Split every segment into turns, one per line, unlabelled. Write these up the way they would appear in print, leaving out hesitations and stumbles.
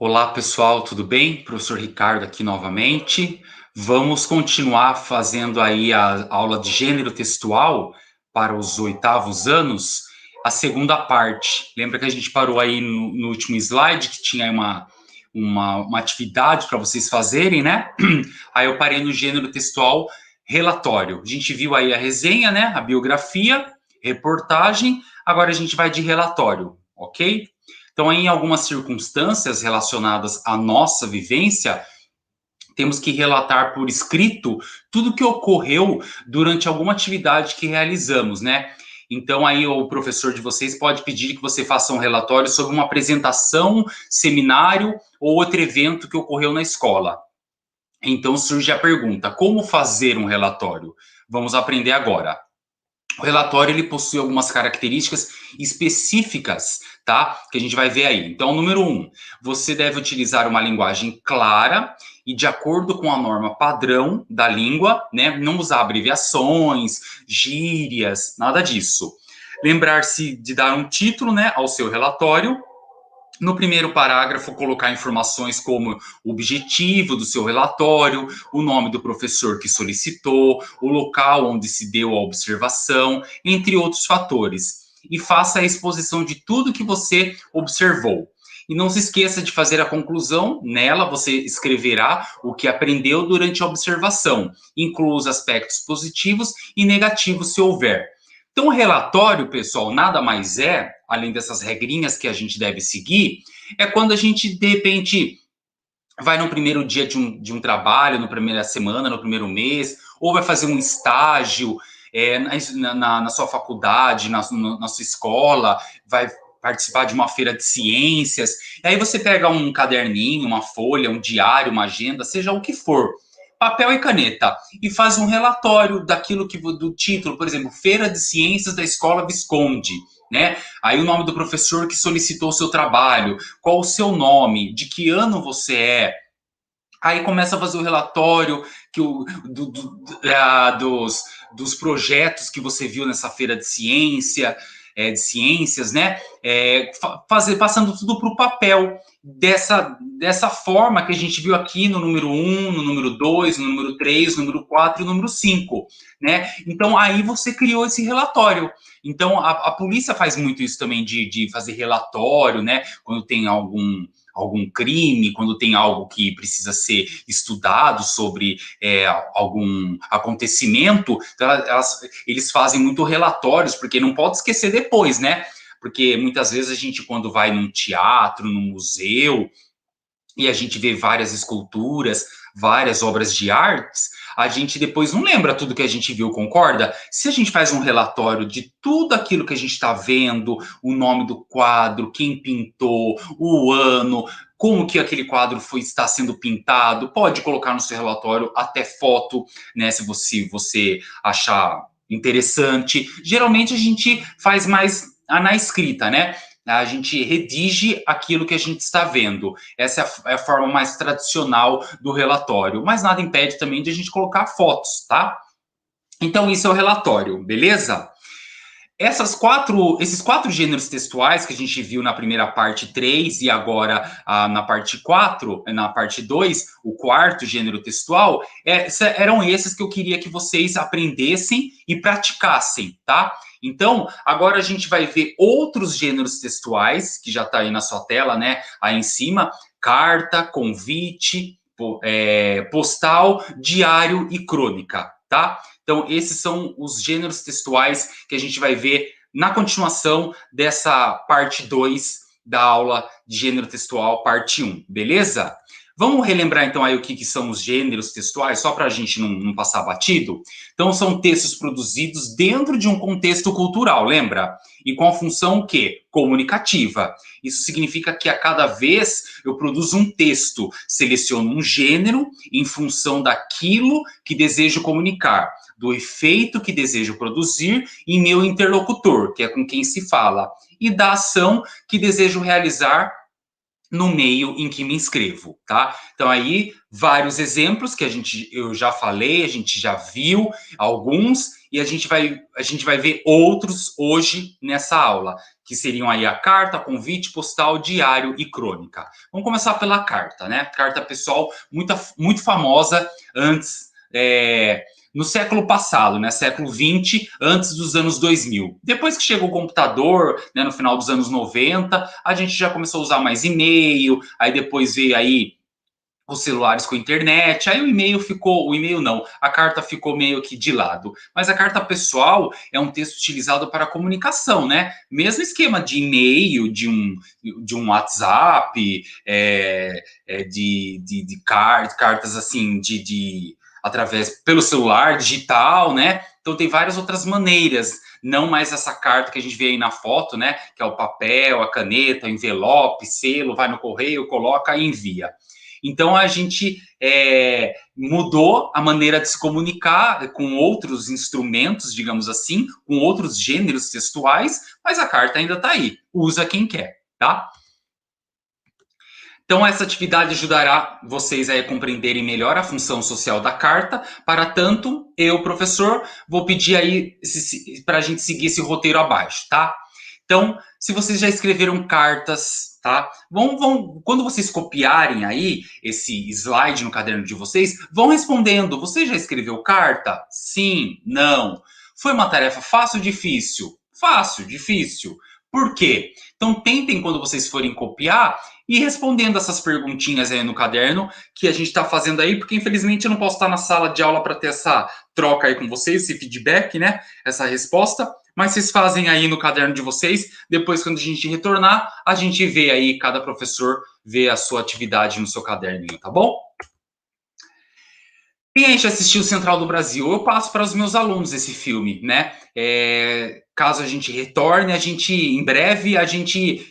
Olá, pessoal, tudo bem? Professor Ricardo aqui novamente. Vamos continuar fazendo aí a aula de gênero textual para os oitavos anos, a segunda parte. Lembra que a gente parou aí no último slide, que tinha uma atividade para vocês fazerem, né? Aí eu parei no gênero textual relatório. A gente viu aí a resenha, né? A biografia, reportagem. Agora a gente vai de relatório, ok? Então, em algumas circunstâncias relacionadas à nossa vivência, temos que relatar por escrito tudo o que ocorreu durante alguma atividade que realizamos, né? Então, aí o professor de vocês pode pedir que você faça um relatório sobre uma apresentação, seminário ou outro evento que ocorreu na escola. Então, surge a pergunta: como fazer um relatório? Vamos aprender agora. O relatório ele possui algumas características específicas, tá? Que a gente vai ver aí. Então, número 1, você deve utilizar uma linguagem clara e de acordo com a norma padrão da língua, né? Não usar abreviações, gírias, nada disso. Lembrar-se de dar um título, né, ao seu relatório. No primeiro parágrafo, colocar informações como o objetivo do seu relatório, o nome do professor que solicitou, o local onde se deu a observação, entre outros fatores. E faça a exposição de tudo que você observou. E não se esqueça de fazer a conclusão. Nela, você escreverá o que aprendeu durante a observação, inclua os aspectos positivos e negativos, se houver. Então, o relatório, pessoal, nada mais é, além dessas regrinhas que a gente deve seguir, é quando a gente, de repente, vai no primeiro dia de um trabalho, na primeira semana, no primeiro mês, ou vai fazer um estágio na sua faculdade, na sua escola, vai participar de uma feira de ciências, e aí você pega um caderninho, uma folha, um diário, uma agenda, seja o que for, papel e caneta, e faz um relatório daquilo que do título, por exemplo, Feira de Ciências da Escola Visconde, né? Aí o nome do professor que solicitou o seu trabalho, qual o seu nome, de que ano você é. Aí começa a fazer o relatório que dos projetos que você viu nessa feira de ciências, né? Passando tudo para o papel, dessa forma que a gente viu aqui no número 1, no número 2, no número 3, no número 4 e no número 5, né? Então, aí você criou esse relatório. Então, a polícia faz muito isso também, de fazer relatório, né? Quando tem algum crime, quando tem algo que precisa ser estudado sobre algum acontecimento, então eles fazem muito relatórios, porque não pode esquecer depois, né? Porque muitas vezes a gente, quando vai num teatro, num museu, e a gente vê várias esculturas, várias obras de artes, a gente depois não lembra tudo que a gente viu, concorda? Se a gente faz um relatório de tudo aquilo que a gente está vendo, o nome do quadro, quem pintou, o ano, como que aquele quadro está sendo pintado, pode colocar no seu relatório até foto, né? Se você achar interessante. Geralmente a gente faz mais na escrita, né? A gente redige aquilo que a gente está vendo. Essa é a forma mais tradicional do relatório. Mas nada impede também de a gente colocar fotos, tá? Então, isso é o relatório, beleza? Esses quatro gêneros textuais que a gente viu na primeira parte 3 e agora na parte 4, na parte 2, o quarto gênero textual, eram esses que eu queria que vocês aprendessem e praticassem, tá? Então, agora a gente vai ver outros gêneros textuais, que já está aí na sua tela, né? Aí em cima, carta, convite, postal, diário e crônica, tá? Então, esses são os gêneros textuais que a gente vai ver na continuação dessa parte 2 da aula de gênero textual, parte 1, beleza? Vamos relembrar então aí o que são os gêneros textuais, só para a gente não passar batido? Então, são textos produzidos dentro de um contexto cultural, lembra? E com a função o quê? Comunicativa. Isso significa que a cada vez eu produzo um texto, seleciono um gênero em função daquilo que desejo comunicar, do efeito que desejo produzir em meu interlocutor, que é com quem se fala, e da ação que desejo realizar no meio em que me inscrevo, tá? Então aí vários exemplos que eu já falei, a gente já viu alguns e a gente vai ver outros hoje nessa aula, que seriam aí a carta, convite, postal, diário e crônica. Vamos começar pela carta, né? Carta pessoal muito famosa antes no século passado, né, século 20, antes dos anos 2000. Depois que chegou o computador, né, no final dos anos 90, a gente já começou a usar mais e-mail, aí depois veio aí os celulares com internet, aí o e-mail não, a carta ficou meio que de lado. Mas a carta pessoal é um texto utilizado para comunicação, né? Mesmo esquema de e-mail, de um WhatsApp, cartas assim, através pelo celular, digital, né? Então tem várias outras maneiras, não mais essa carta que a gente vê aí na foto, né? Que é o papel, a caneta, o envelope, selo, vai no correio, coloca e envia. Então a gente mudou a maneira de se comunicar com outros instrumentos, digamos assim, com outros gêneros textuais, mas a carta ainda está aí. Usa quem quer, tá? Então, essa atividade ajudará vocês a compreenderem melhor a função social da carta. Para tanto, eu, professor, vou pedir aí para a gente seguir esse roteiro abaixo, tá? Então, se vocês já escreveram cartas, tá? Quando vocês copiarem aí esse slide no caderno de vocês, vão respondendo. Você já escreveu carta? Sim, não. Foi uma tarefa fácil ou difícil? Fácil, difícil. Por quê? Então, tentem, quando vocês forem copiar, e respondendo essas perguntinhas aí no caderno que a gente está fazendo aí, porque infelizmente eu não posso estar na sala de aula para ter essa troca aí com vocês, esse feedback, né? Essa resposta. Mas vocês fazem aí no caderno de vocês. Depois, quando a gente retornar, a gente vê aí, cada professor vê a sua atividade no seu caderninho, tá bom? Quem aí já assistiu Central do Brasil? Eu passo para os meus alunos esse filme, né? Caso a gente retorne, em breve,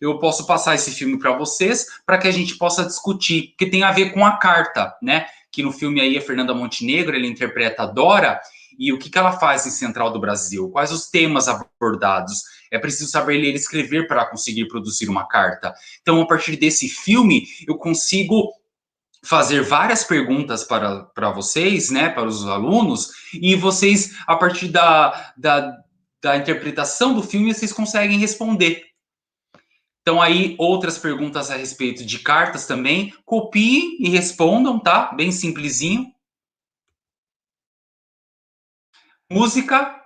eu posso passar esse filme para vocês, para que a gente possa discutir, porque tem a ver com a carta, né? Que no filme aí a Fernanda Montenegro, ela interpreta a Dora, e o que ela faz em Central do Brasil? Quais os temas abordados? É preciso saber ler e escrever para conseguir produzir uma carta. Então, a partir desse filme, eu consigo fazer várias perguntas para vocês, né, para os alunos, e vocês, a partir da interpretação do filme, vocês conseguem responder. Então, aí, outras perguntas a respeito de cartas também, copiem e respondam, tá? Bem simplesinho. Música.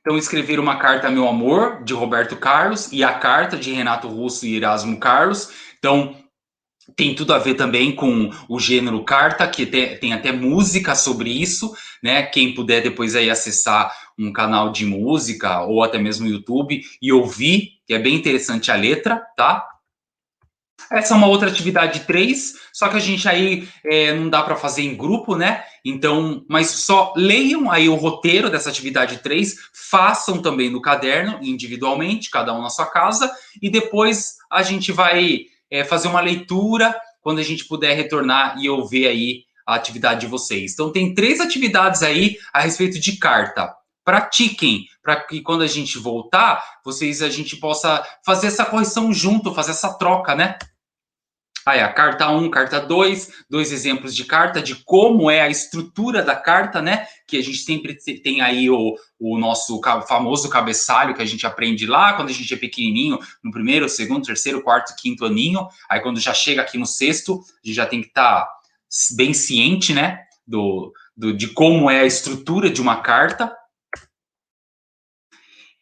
Então, escrever uma carta, meu amor, de Roberto Carlos, e a carta de Renato Russo e Erasmo Carlos. Então, tem tudo a ver também com o gênero carta, que tem até música sobre isso, né? Quem puder depois aí acessar um canal de música ou até mesmo o YouTube e ouvir, que é bem interessante a letra, tá? Essa é uma outra atividade 3, só que a gente aí não dá para fazer em grupo, né? Então, mas só leiam aí o roteiro dessa atividade 3, façam também no caderno, individualmente, cada um na sua casa, e depois a gente vai fazer uma leitura quando a gente puder retornar e ouvir aí a atividade de vocês. Então, tem 3 atividades aí a respeito de carta. Pratiquem, para que quando a gente voltar, a gente possa fazer essa correção junto, fazer essa troca, né? Aí, a carta 1, carta 2, dois exemplos de carta, de como é a estrutura da carta, né? Que a gente sempre tem aí o nosso famoso cabeçalho que a gente aprende lá quando a gente é pequenininho, no primeiro, segundo, terceiro, quarto, quinto aninho. Aí, quando já chega aqui no sexto, a gente já tem que estar bem ciente, né? De como é a estrutura de uma carta.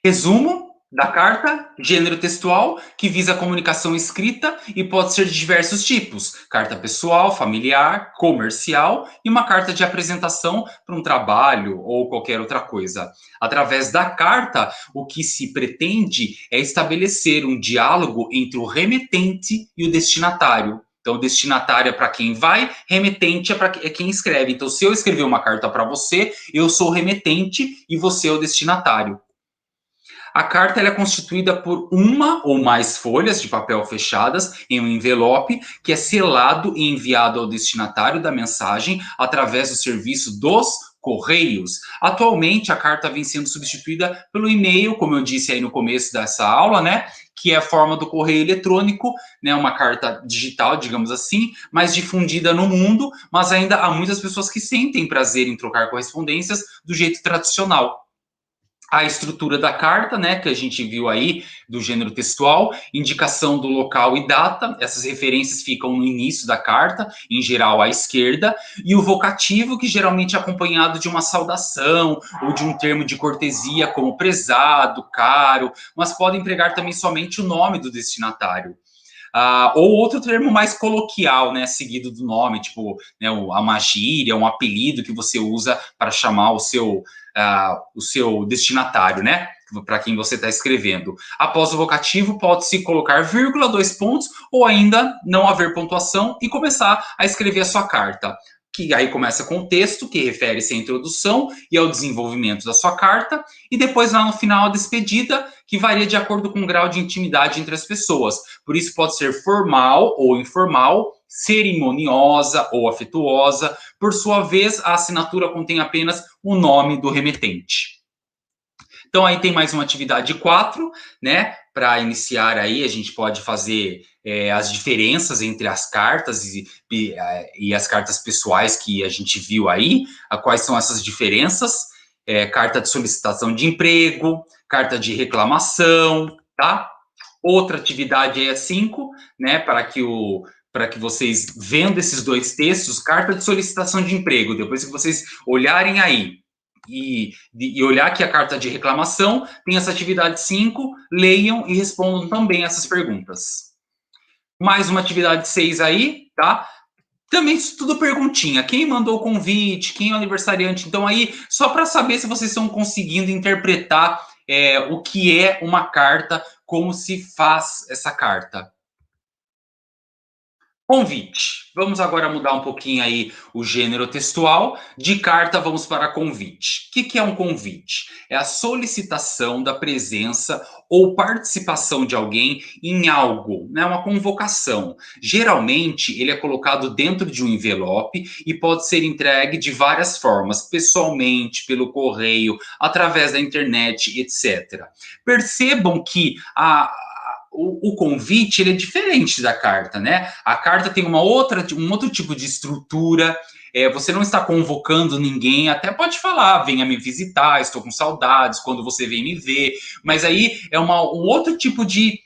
Resumo da carta, gênero textual, que visa a comunicação escrita e pode ser de diversos tipos: carta pessoal, familiar, comercial e uma carta de apresentação para um trabalho ou qualquer outra coisa. Através da carta, o que se pretende é estabelecer um diálogo entre o remetente e o destinatário. Então, destinatário é para quem vai, remetente é quem escreve. Então, se eu escrever uma carta para você, eu sou o remetente e você é o destinatário. A carta é constituída por uma ou mais folhas de papel fechadas em um envelope que é selado e enviado ao destinatário da mensagem através do serviço dos Correios. Atualmente, a carta vem sendo substituída pelo e-mail, como eu disse aí no começo dessa aula, né? que é a forma do correio eletrônico, né, uma carta digital, digamos assim, mais difundida no mundo, mas ainda há muitas pessoas que sentem prazer em trocar correspondências do jeito tradicional. A estrutura da carta, né, que a gente viu aí, do gênero textual, indicação do local e data, essas referências ficam no início da carta, em geral à esquerda, e o vocativo, que geralmente é acompanhado de uma saudação, ou de um termo de cortesia, como prezado, caro, mas pode empregar também somente o nome do destinatário. Ou outro termo mais coloquial, né, seguido do nome, tipo, né, uma gíria, um apelido que você usa para chamar o seu destinatário, né, para quem você está escrevendo. Após o vocativo, pode-se colocar vírgula, 2 pontos, ou ainda não haver pontuação e começar a escrever a sua carta. Que aí começa com o texto, que refere-se à introdução e ao desenvolvimento da sua carta, e depois lá no final a despedida, que varia de acordo com o grau de intimidade entre as pessoas. Por isso pode ser formal ou informal, cerimoniosa ou afetuosa. Por sua vez, a assinatura contém apenas o nome do remetente. Então aí tem mais uma atividade 4, né? Para iniciar aí, a gente pode fazer as diferenças entre as cartas e as cartas pessoais que a gente viu aí. Quais são essas diferenças? Carta de solicitação de emprego, carta de reclamação, tá? Outra atividade é a 5, né? Para que vocês vendo esses dois textos, carta de solicitação de emprego, depois que vocês olharem aí, e olhar que a carta de reclamação tem essa atividade 5, leiam e respondam também essas perguntas. Mais uma atividade 6 aí, tá? Também tudo perguntinha. Quem mandou o convite? Quem é o aniversariante? Então aí, só para saber se vocês estão conseguindo interpretar o que é uma carta, como se faz essa carta. Convite. Vamos agora mudar um pouquinho aí o gênero textual. De carta, vamos para convite. O que é um convite? É a solicitação da presença ou participação de alguém em algo, né? Uma convocação. Geralmente, ele é colocado dentro de um envelope e pode ser entregue de várias formas, pessoalmente, pelo correio, através da internet, etc. Percebam que o convite ele é diferente da carta, né? A carta tem um outro tipo de estrutura. Você não está convocando ninguém, até pode falar, venha me visitar, estou com saudades, quando você vem me ver. Mas aí é um outro tipo de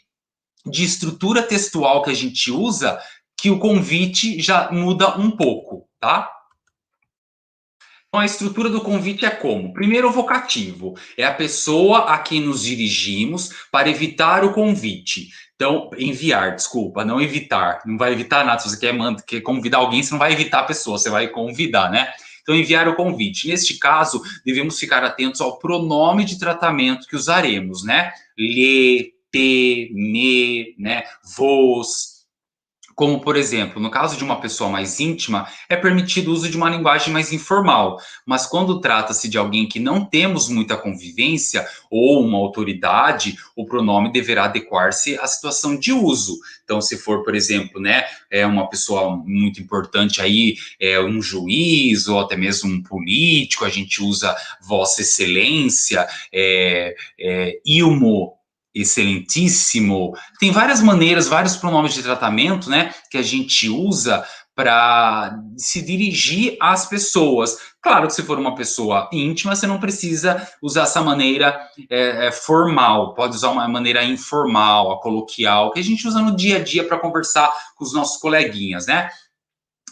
estrutura textual que a gente usa, que o convite já muda um pouco, tá? Então, a estrutura do convite é como? Primeiro, o vocativo. É a pessoa a quem nos dirigimos para evitar o convite. Então, enviar, desculpa, não evitar. Não vai evitar nada. Se você quer convidar alguém, você não vai evitar a pessoa, você vai convidar, né? Então, enviar o convite. Neste caso, devemos ficar atentos ao pronome de tratamento que usaremos, né? Lhe, te, me, né? Vos. Como, por exemplo, no caso de uma pessoa mais íntima, é permitido o uso de uma linguagem mais informal, mas quando trata-se de alguém que não temos muita convivência ou uma autoridade, o pronome deverá adequar-se à situação de uso. Então, se for, por exemplo, né, uma pessoa muito importante aí, um juiz ou até mesmo um político, a gente usa Vossa Excelência, ilmo, excelentíssimo. Tem várias maneiras, vários pronomes de tratamento, né, que a gente usa para se dirigir às pessoas. Claro que se for uma pessoa íntima, você não precisa usar essa maneira formal, pode usar uma maneira informal, a coloquial, que a gente usa no dia a dia para conversar com os nossos coleguinhas, né?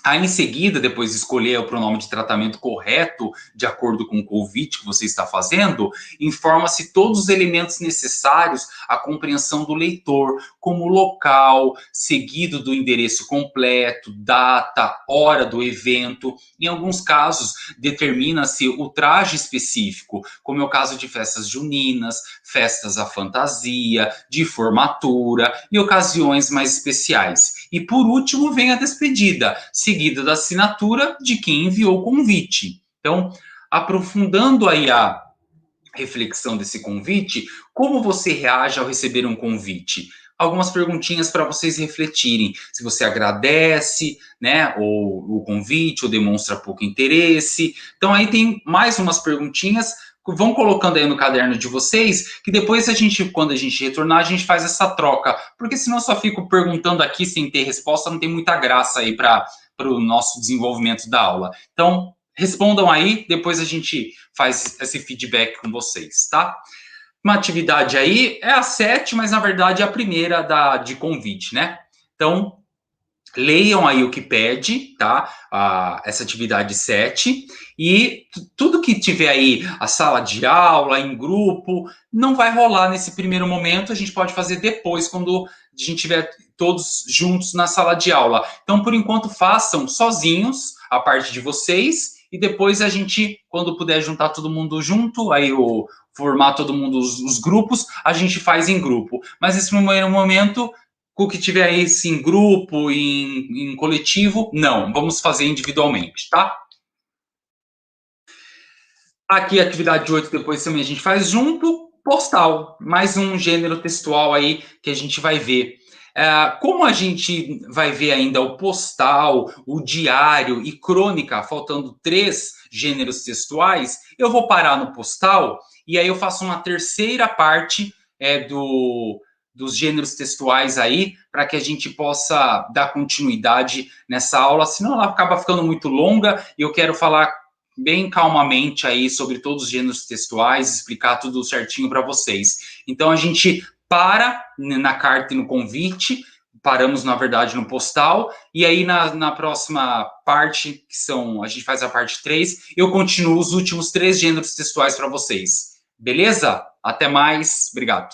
Aí, em seguida, depois de escolher o pronome de tratamento correto, de acordo com o convite que você está fazendo, informa-se todos os elementos necessários à compreensão do leitor, como local, seguido do endereço completo, data, hora do evento. Em alguns casos, determina-se o traje específico, como é o caso de festas juninas, festas à fantasia, de formatura e ocasiões mais especiais. E, por último, vem a despedida, seguida da assinatura de quem enviou o convite. Então, aprofundando aí a reflexão desse convite, como você reage ao receber um convite? Algumas perguntinhas para vocês refletirem. Se você agradece, né, ou o convite, ou demonstra pouco interesse. Então, aí tem mais umas perguntinhas. vão colocando aí no caderno de vocês, que depois quando a gente retornar, a gente faz essa troca, porque senão eu só fico perguntando aqui sem ter resposta, não tem muita graça aí para o nosso desenvolvimento da aula. Então, respondam aí, depois a gente faz esse feedback com vocês, tá? Uma atividade aí é a 7, mas na verdade é a primeira de convite, né? Então, leiam aí o que pede, tá? Essa atividade 7. E tudo que tiver aí, a sala de aula, em grupo, não vai rolar nesse primeiro momento, a gente pode fazer depois, quando a gente tiver todos juntos na sala de aula. Então, por enquanto, façam sozinhos a parte de vocês, e depois a gente, quando puder juntar todo mundo junto, aí formar todo mundo os grupos, a gente faz em grupo. Mas nesse primeiro momento, o que tiver aí em grupo, em coletivo, não, vamos fazer individualmente, tá? Aqui a atividade 8, depois também a gente faz junto, postal, mais um gênero textual aí que a gente vai ver. Como a gente vai ver ainda o postal, o diário e crônica, faltando 3 gêneros textuais, eu vou parar no postal e aí eu faço uma terceira parte dos gêneros textuais aí, para que a gente possa dar continuidade nessa aula, senão ela acaba ficando muito longa e eu quero falar bem calmamente aí sobre todos os gêneros textuais, explicar tudo certinho para vocês. Então a gente para na carta e no convite, paramos na verdade no postal, e aí na próxima parte, a gente faz a parte 3, eu continuo os últimos 3 gêneros textuais para vocês. Beleza? Até mais, obrigado.